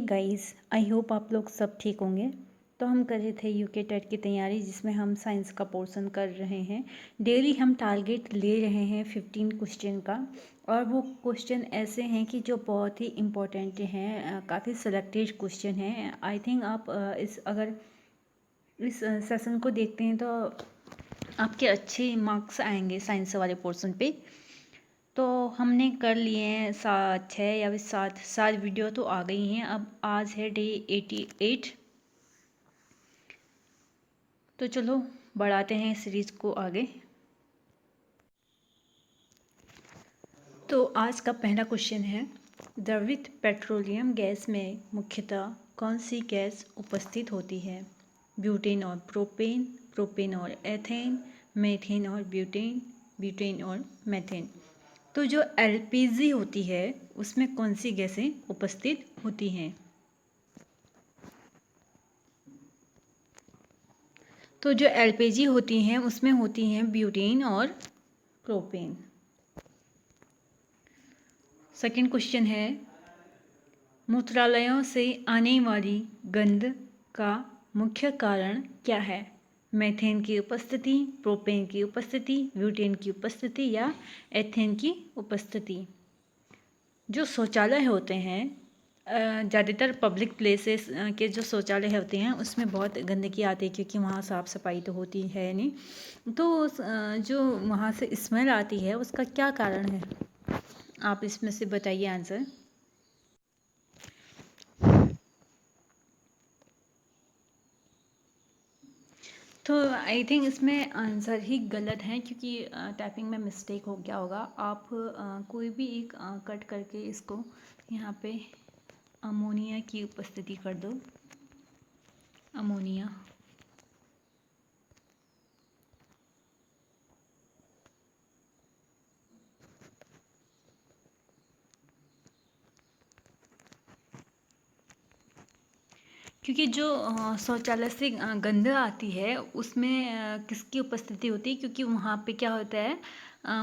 Guys, I hope आप लोग सब ठीक होंगे। तो हम कर रहे थे यूके टेट की तैयारी, जिसमें हम साइंस का पोर्शन कर रहे हैं। डेली हम टारगेट ले रहे हैं 15 क्वेश्चन का, और वो क्वेश्चन ऐसे हैं कि जो बहुत ही इम्पोर्टेंट हैं, काफ़ी सेलेक्टेड क्वेश्चन हैं। आई थिंक आप अगर इस सेशन को देखते हैं तो आपके अच्छे मार्क्स आएंगे साइंस वाले पोर्शन पे। तो हमने कर लिए हैं 6 या फिर 7 वीडियो तो आ गई हैं। अब आज है डे 88। तो चलो बढ़ाते हैं सीरीज़ को आगे। तो आज का पहला क्वेश्चन है, द्रवित पेट्रोलियम गैस में मुख्यतः कौन सी गैस उपस्थित होती है? ब्यूटेन और प्रोपेन, प्रोपेन और एथेन, मेथेन और ब्यूटेन, ब्यूटेन और मेथेन। तो जो एलपीजी होती है उसमें कौन सी गैसें उपस्थित होती हैं? तो जो एलपीजी होती हैं उसमें होती हैं ब्यूटेन और प्रोपेन। सेकंड क्वेश्चन है, मूत्रालयों से आने वाली गंध का मुख्य कारण क्या है? मेथेन की उपस्थिति, प्रोपेन की उपस्थिति, ब्यूटेन की उपस्थिति या एथेन की उपस्थिति। जो शौचालय होते हैं, ज़्यादातर पब्लिक प्लेसेस के जो शौचालय होते हैं उसमें बहुत गंदगी आती है, क्योंकि वहाँ साफ़ सफाई तो होती है नहीं। तो जो वहाँ से स्मेल आती है उसका क्या कारण है? आप इसमें से बताइए आंसर। तो आई थिंक इसमें आंसर ही गलत है, क्योंकि टाइपिंग में मिस्टेक हो गया होगा। आप कोई भी एक कट करके इसको यहाँ पे अमोनिया की उपस्थिति कर दो। अमोनिया। क्योंकि जो शौचालय से गंध आती है उसमें किसकी उपस्थिति होती है? क्योंकि वहाँ पे क्या होता है,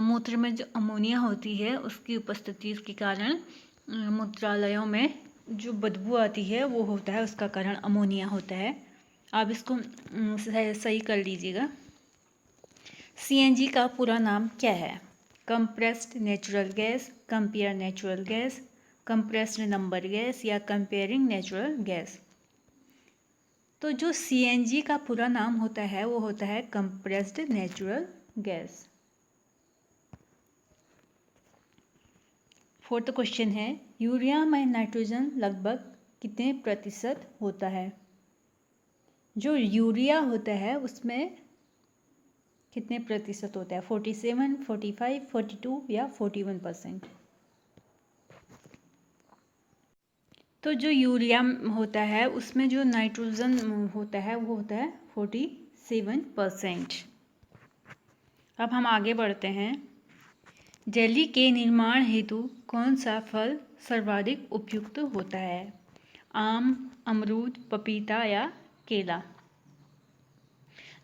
मूत्र में जो अमोनिया होती है उसकी उपस्थिति के कारण मूत्रालयों में जो बदबू आती है वो होता है, उसका कारण अमोनिया होता है। आप इसको सही कर लीजिएगा। सीएनजी का पूरा नाम क्या है? Compressed natural gas, compare natural gas, compressed number gas या कंपेयरिंग नेचुरल गैस। तो जो सीएनजी का पूरा नाम होता है वो होता है compressed natural gas. Fourth question है, यूरिया में नाइट्रोजन लगभग कितने प्रतिशत होता है? जो यूरिया होता है उसमें कितने प्रतिशत होता है? 47, 45, 42 या 41%। तो जो यूरिया होता है उसमें जो नाइट्रोजन होता है वो होता है 47%। अब हम आगे बढ़ते हैं। जेली के निर्माण हेतु कौन सा फल सर्वाधिक उपयुक्त होता है? आम, अमरूद, पपीता या केला।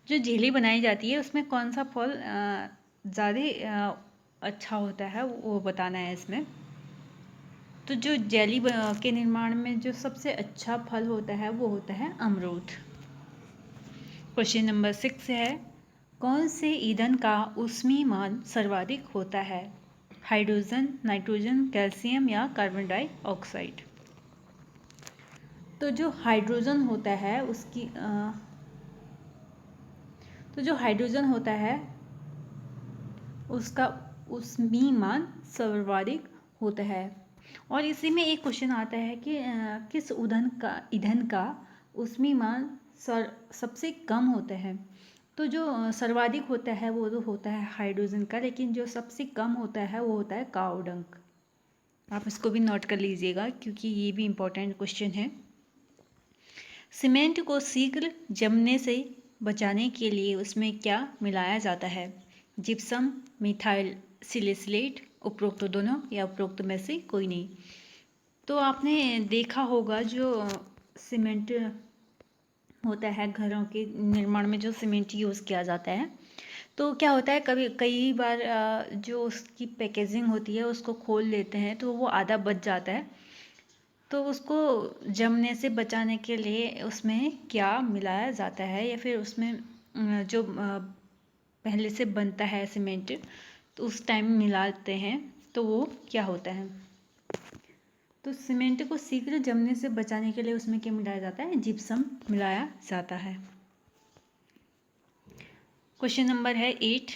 जो जेली बनाई जाती है उसमें कौन सा फल ज़्यादा अच्छा होता है वो बताना है इसमें। तो जो जेली के निर्माण में जो सबसे अच्छा फल होता है वो होता है अमरूद। क्वेश्चन नंबर 6 है, कौन से ईंधन का ऊष्मीयमान सर्वाधिक होता है? हाइड्रोजन, नाइट्रोजन, कैल्शियम या कार्बन डाइऑक्साइड। तो जो हाइड्रोजन होता है उसकी तो जो हाइड्रोजन होता है उसका ऊष्मीयमान सर्वाधिक होता है। और इसी में एक क्वेश्चन आता है कि किस ईंधन का ऊष्मीयमान सबसे कम होता है? तो जो सर्वाधिक होता है वो तो होता है हाइड्रोजन का, लेकिन जो सबसे कम होता है वो होता है काओ डंक। आप इसको भी नोट कर लीजिएगा, क्योंकि ये भी इम्पोर्टेंट क्वेश्चन है। सीमेंट को शीघ्र जमने से बचाने के लिए उसमें क्या मिलाया जाता है? जिप्सम, मिथाइल सिलिसिलेट, उपरोक्त दोनों या उपरोक्त में से कोई नहीं। तो आपने देखा होगा जो सीमेंट होता है, घरों के निर्माण में जो सीमेंट यूज़ किया जाता है, तो क्या होता है कई बार जो उसकी पैकेजिंग होती है उसको खोल लेते हैं तो वो आधा बच जाता है। तो उसको जमने से बचाने के लिए उसमें क्या मिलाया जाता है, या फिर उसमें जो पहले से बनता है सीमेंट तो उस टाइम मिलाते हैं तो वो क्या होता है। तो सीमेंट को शीघ्र जमने से बचाने के लिए उसमें क्या मिलाया जाता है, जिप्सम मिलाया जाता है। क्वेश्चन नंबर है 8,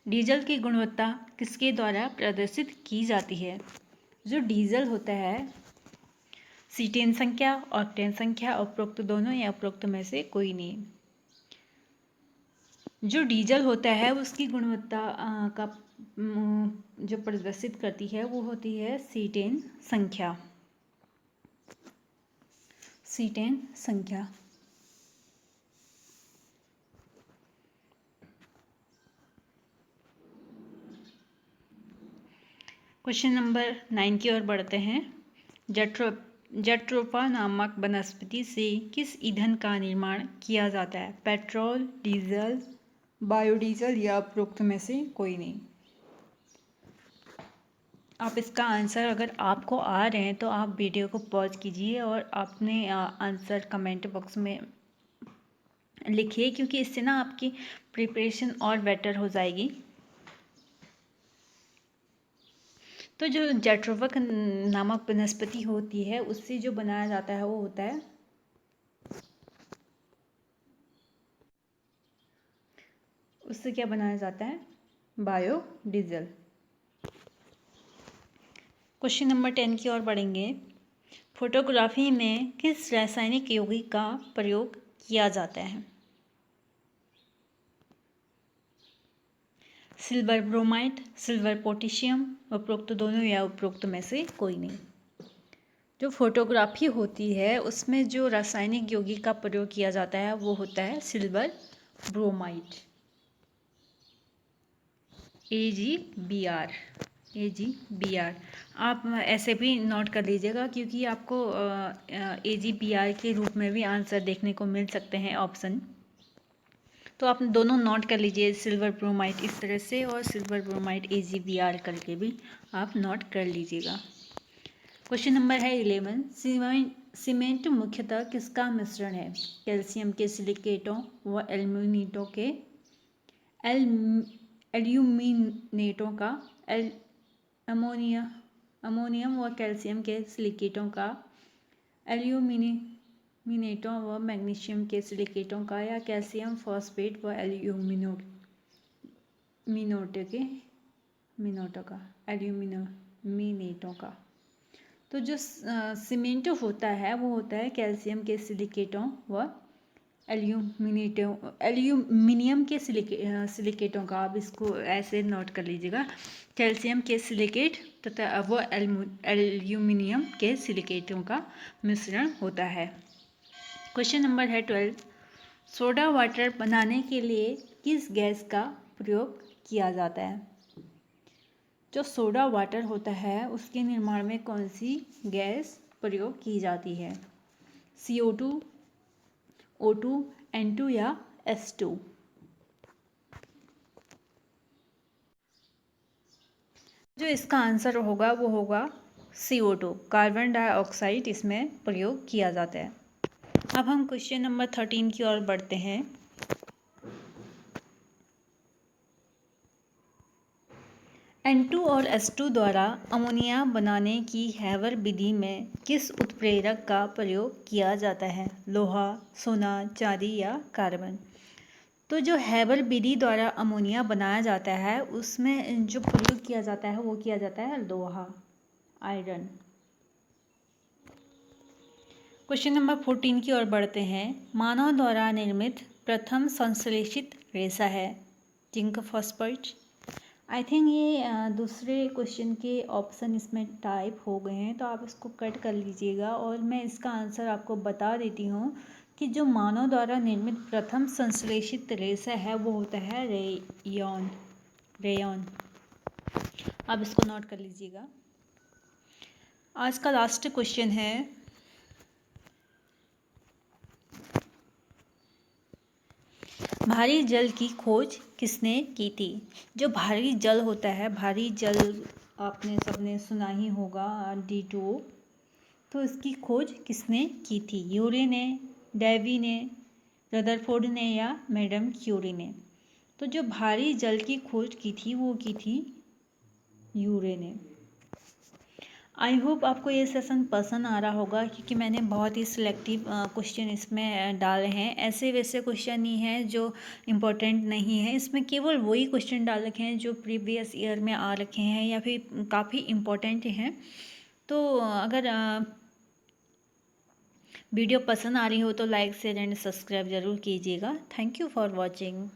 डीजल की गुणवत्ता किसके द्वारा प्रदर्शित की जाती है। जो डीजल होता है, सीटेन संख्या, ऑक्टेन संख्या, उपरोक्त दोनों या उपरोक्त में से कोई नहीं। जो डीजल होता है उसकी गुणवत्ता का जो प्रदर्शित करती है वो होती है सीटेन संख्या। सीटेन संख्या। क्वेश्चन नंबर 9 की ओर बढ़ते हैं। जट्रोफा नामक वनस्पति से किस ईंधन का निर्माण किया जाता है। पेट्रोल, डीजल, बायोडीजल या उपरोक्त में से कोई नहीं। आप इसका आंसर अगर आपको आ रहे हैं तो आप वीडियो को पॉज कीजिए और अपने आंसर कमेंट बॉक्स में लिखिए, क्योंकि इससे ना आपकी प्रिपरेशन और बेटर हो जाएगी। तो जो जट्रोफा नामक वनस्पति होती है उससे जो बनाया जाता है वो होता है, उससे क्या बनाया जाता है, बायोडीजल। क्वेश्चन नंबर 10 की ओर बढ़ेंगे। फोटोग्राफी में किस रासायनिक यौगिक का प्रयोग किया जाता है। सिल्वर ब्रोमाइड, सिल्वर पोटेशियम, उपरोक्त दोनों या उपरोक्त में से कोई नहीं। जो फोटोग्राफी होती है उसमें जो रासायनिक यौगिक का प्रयोग किया जाता है वो होता है सिल्वर ब्रोमाइड, AgBr। आप ऐसे भी नोट कर लीजिएगा, क्योंकि आपको AgBr के रूप में भी आंसर देखने को मिल सकते हैं ऑप्शन। तो आप दोनों नोट कर लीजिए, सिल्वर ब्रोमाइड इस तरह से और सिल्वर ब्रोमाइड AgBr करके भी आप नोट कर लीजिएगा। क्वेश्चन नंबर है 11, सीमेंट मुख्यतः किसका मिश्रण है। कैल्शियम के सिलिकेटों व एल्यूमिनेटों का, अमोनियम व कैल्शियम के सिलिकेटों का, एल्यूमिनेटों व मैग्नीशियम के सिलिकेटों का, या कैल्शियम फॉस्फेट व एल्यूमिनेटों का। तो जो सीमेंट होता है वो होता है कैल्शियम के सिलिकेटों व एल्यूमिनियम के सिलिकेटों का। आप इसको ऐसे नोट कर लीजिएगा, कैल्शियम के सिलिकेट तथा वो एल्यूमिनियम के सिलिकेटों का मिश्रण होता है। क्वेश्चन नंबर है 12, सोडा वाटर बनाने के लिए किस गैस का प्रयोग किया जाता है। जो सोडा वाटर होता है उसके निर्माण में कौन सी गैस प्रयोग की जाती है। CO2, O2, N2 या S2। जो इसका आंसर होगा वो होगा CO2, कार्बन डाइऑक्साइड इसमें प्रयोग किया जाता है। अब हम क्वेश्चन नंबर 13 की ओर बढ़ते हैं। N2 और S2 द्वारा अमोनिया बनाने की हैबर विधि में किस उत्प्रेरक का प्रयोग किया जाता है। लोहा, सोना, चांदी या कार्बन। तो जो हैबर विधि द्वारा अमोनिया बनाया जाता है उसमें जो प्रयोग किया जाता है वो किया जाता है लोहा, आयरन। क्वेश्चन नंबर 14 की ओर बढ़ते हैं। मानव द्वारा निर्मित प्रथम संश्लेषित रेशा है जिंक फॉस्फेट। आई थिंक ये दूसरे क्वेश्चन के ऑप्शन इसमें टाइप हो गए हैं, तो आप इसको कट कर लीजिएगा और मैं इसका आंसर आपको बता देती हूँ कि जो मानव द्वारा निर्मित प्रथम संश्लेषित रेशा है वो होता है रेयॉन। आप इसको नोट कर लीजिएगा। आज का लास्ट क्वेश्चन है, भारी जल की खोज किसने की थी। जो भारी जल होता है, भारी जल आपने सबने सुना ही होगा, D2O। तो इसकी खोज किसने की थी? यूरे ने, डेवी ने, रदरफोर्ड ने या मैडम क्यूरी ने? तो जो भारी जल की खोज की थी वो की थी यूरे ने। आई होप आपको ये सेशन पसंद आ रहा होगा, क्योंकि मैंने बहुत ही सिलेक्टिव क्वेश्चन इसमें डाले हैं। ऐसे वैसे क्वेश्चन नहीं हैं जो इम्पोर्टेंट नहीं है, इसमें केवल वही क्वेश्चन डाल रखे हैं जो प्रीवियस ईयर में आ रखे हैं या फिर काफ़ी इम्पोर्टेंट हैं। तो अगर वीडियो पसंद आ रही हो तो लाइक शेयर एंड सब्सक्राइब ज़रूर कीजिएगा। Thank you for watching.